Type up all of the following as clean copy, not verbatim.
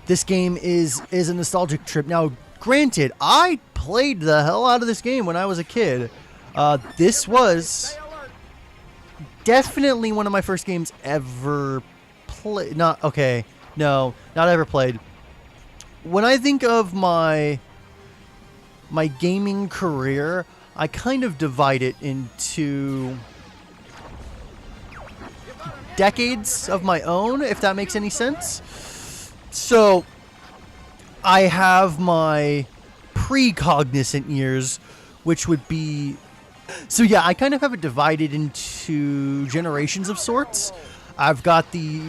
this game is a nostalgic trip. Now, granted, I played the hell out of this game when I was a kid. This was definitely one of my first games ever played. Not ever played. When I think of my gaming career, I kind of divide it into decades of my own, if that makes any sense. So I have my pre-cognizant years, which would be... So yeah, I kind of have it divided into generations of sorts. I've got the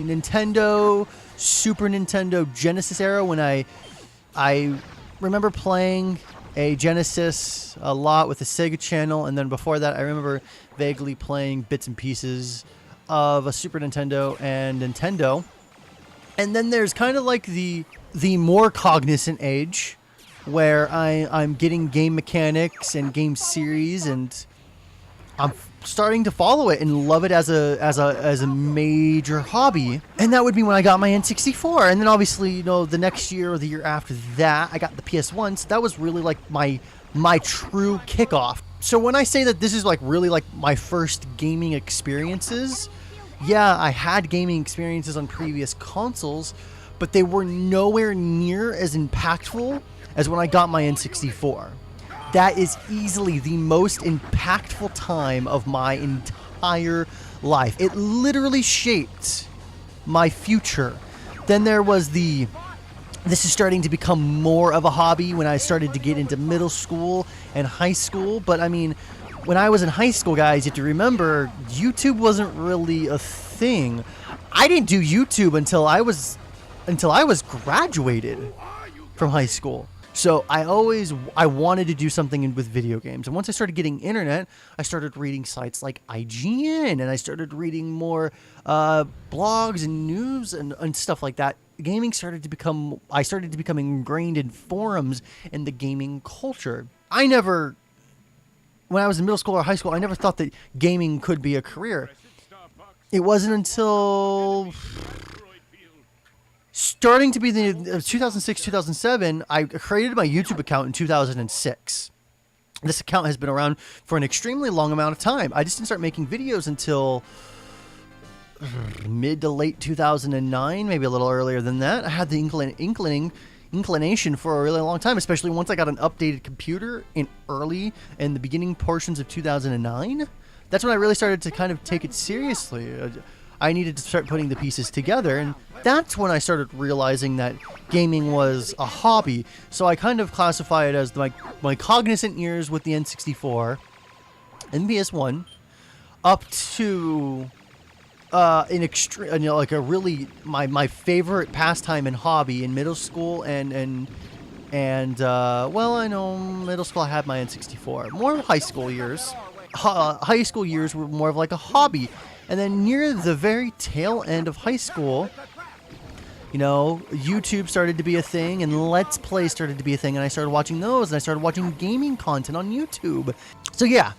Nintendo, Super Nintendo, Genesis era, when I remember playing a Genesis a lot with the Sega Channel, and then before that I remember vaguely playing bits and pieces of a Super Nintendo and Nintendo. And then there's kind of like the more cognizant age, where I'm getting game mechanics and game series, and I'm starting to follow it and love it as a major hobby. And that would be when I got my N64. And then obviously, you know, the next year or the year after that, I got the PS1. So that was really like my true kickoff. So when I say that this is like really like my first gaming experiences, yeah, I had gaming experiences on previous consoles, but they were nowhere near as impactful as when I got my N64. That is easily the most impactful time of my entire life. It literally shaped my future. Then there was this is starting to become more of a hobby when I started to get into middle school and high school. But I mean, when I was in high school, guys, you have to remember, YouTube wasn't really a thing. I didn't do YouTube until I was graduated from high school. So I wanted to do something with video games. And once I started getting internet, I started reading sites like IGN, and I started reading more blogs and news and stuff like that. I started to become ingrained in forums in the gaming culture. When I was in middle school or high school, I never thought that gaming could be a career. It wasn't until starting to be the 2006, 2007, I created my YouTube account in 2006. This account has been around for an extremely long amount of time. I just didn't start making videos until mid to late 2009, maybe a little earlier than that. I had the inclination for a really long time, especially once I got an updated computer in the beginning portions of 2009. That's when I really started to kind of take it seriously. I needed to start putting the pieces together, and that's when I started realizing that gaming was a hobby. So I kind of classify it as my cognizant years with the N64 and PS1 up to an extreme, you know, like a really my favorite pastime and hobby in middle school and well, I know middle school I had my N64. More high school years. High school years were more of like a hobby. And then near the very tail end of high school, you know, YouTube started to be a thing, and Let's Play started to be a thing, and I started watching those, and I started watching gaming content on YouTube. So yeah,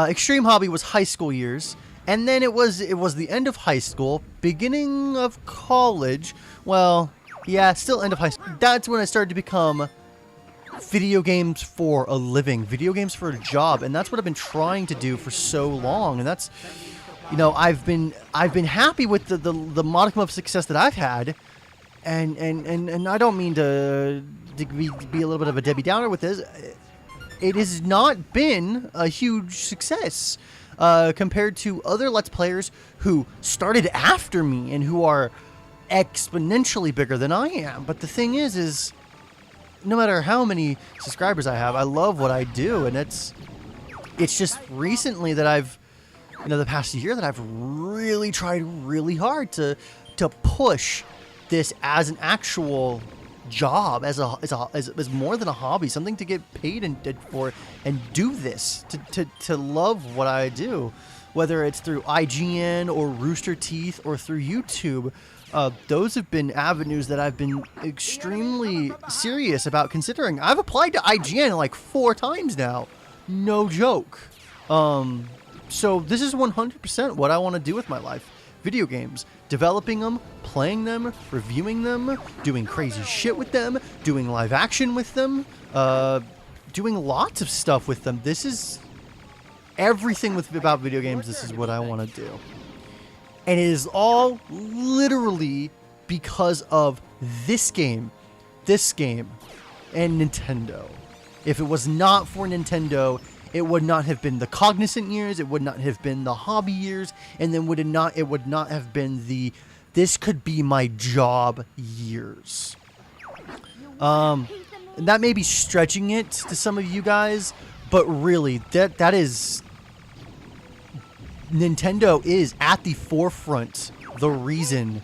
extreme hobby was high school years, and then it was the end of high school, beginning of college. Well, yeah, still end of high school. That's when I started to become video games for a living, video games for a job, and that's what I've been trying to do for so long. And that's, you know, I've been happy with the modicum of success that I've had, and I don't mean to be a little bit of a Debbie Downer with this. It has not been a huge success compared to other Let's Players who started after me and who are exponentially bigger than I am. But the thing is no matter how many subscribers I have, I love what I do, and it's just recently that I've, you know, the past year that I've really tried really hard to push this as an actual job, as more than a hobby, something to get paid for, and do this to love what I do, whether it's through IGN or Rooster Teeth or through YouTube. Those have been avenues that I've been extremely serious about considering. I've applied to IGN like 4 times now. No joke. So this is 100% what I want to do with my life. video games, developing them, playing them, reviewing them, doing crazy shit with them, doing live action with them, doing lots of stuff with them. This is everything about video games. This is what I want to do. And it is all literally because of this game, and Nintendo. If it was not for Nintendo, it would not have been the cognizant years, it would not have been the hobby years, and then it would not have been the this could be my job years. That may be stretching it to some of you guys, but really that is Nintendo is at the forefront, the reason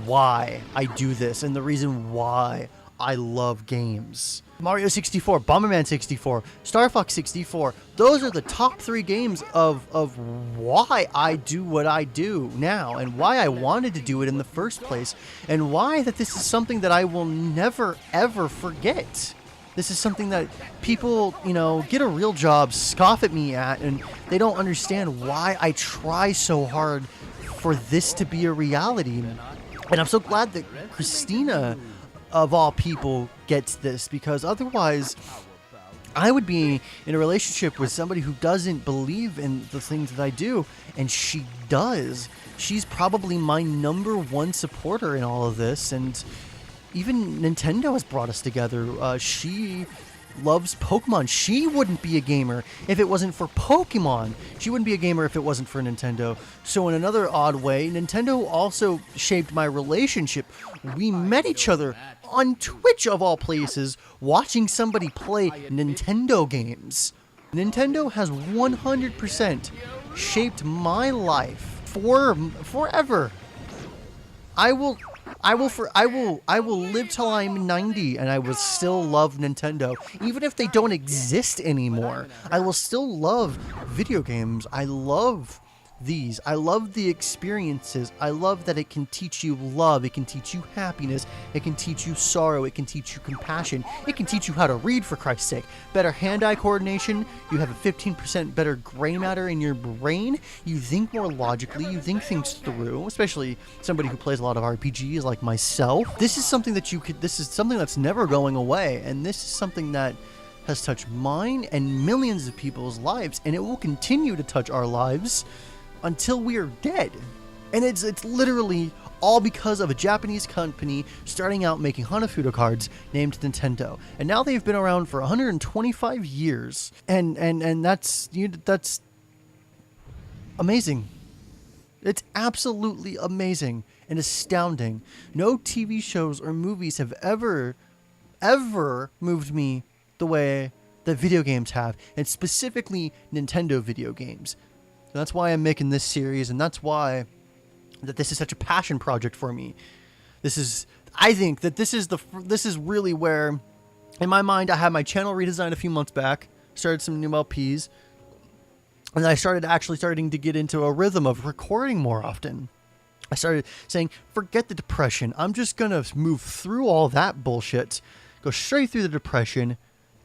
why I do this and the reason why I love games. Mario 64, Bomberman 64, Star Fox 64. Those are the top 3 games of why I do what I do now and why I wanted to do it in the first place and why that this is something that I will never ever forget. This is something that people, you know, get a real job, scoff at me at, and they don't understand why I try so hard for this to be a reality. And I'm so glad that Christina, of all people, gets this, because otherwise I would be in a relationship with somebody who doesn't believe in the things that I do, and she does. She's probably my #1 supporter in all of this, and even Nintendo has brought us together. She loves Pokemon. She wouldn't be a gamer if it wasn't for Pokemon. She wouldn't be a gamer if it wasn't for Nintendo. So in another odd way, Nintendo also shaped my relationship. We met each other on Twitch, of all places, watching somebody play Nintendo games. Nintendo has 100% shaped my life forever. I will live till I'm 90 and I will still love Nintendo. Even if they don't exist anymore, I will still love video games. I love these. I love the experiences. I love that it can teach you love. It can teach you happiness. It can teach you sorrow. It can teach you compassion. It can teach you how to read, for Christ's sake. Better hand-eye coordination. You have a 15% better gray matter in your brain. You think more logically. You think things through, especially somebody who plays a lot of RPGs like myself. This is something that this is something that's never going away, and this is something that has touched mine and millions of people's lives, and it will continue to touch our lives until we are dead. And it's literally all because of a Japanese company starting out making Hanafuda cards named Nintendo. And now they've been around for 125 years. And that's amazing. It's absolutely amazing and astounding. No TV shows or movies have ever moved me the way that video games have, and specifically Nintendo video games. And that's why I'm making this series, and that's why that this is such a passion project for me. I think that this is really where, in my mind, I had my channel redesigned a few months back, started some new LPs, and I starting to get into a rhythm of recording more often. I started saying, forget the depression. I'm just going to move through all that bullshit, go straight through the depression,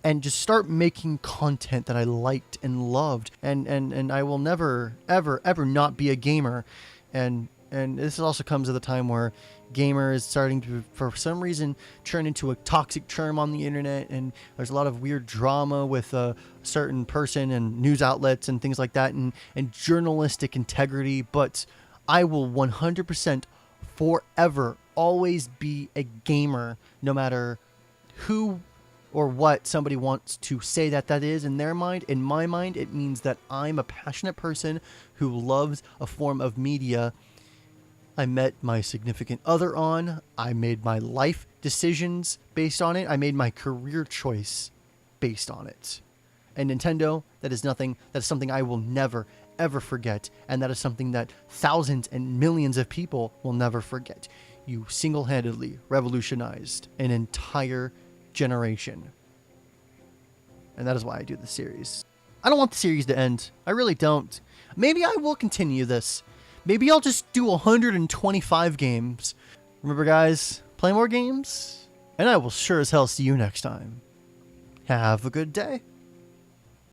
and just start making content that I liked and loved. And I will never, ever, ever not be a gamer. And this also comes at a time where gamer is starting to, for some reason, turn into a toxic term on the internet. And there's a lot of weird drama with a certain person and news outlets and things like that, and journalistic integrity. But I will 100% forever always be a gamer, no matter who or what somebody wants to say that is in their mind. In my mind, it means that I'm a passionate person who loves a form of media I met my significant other on. I made my life decisions based on it. I made my career choice based on it. And Nintendo, that is something I will never, ever forget. And that is something that thousands and millions of people will never forget. You single-handedly revolutionized an entire generation. And that is why I do this series. I don't want the series to end. I really don't. Maybe I will continue this. Maybe I'll just do 125 games. Remember, guys, play more games, and I will sure as hell see you next time. Have a good day.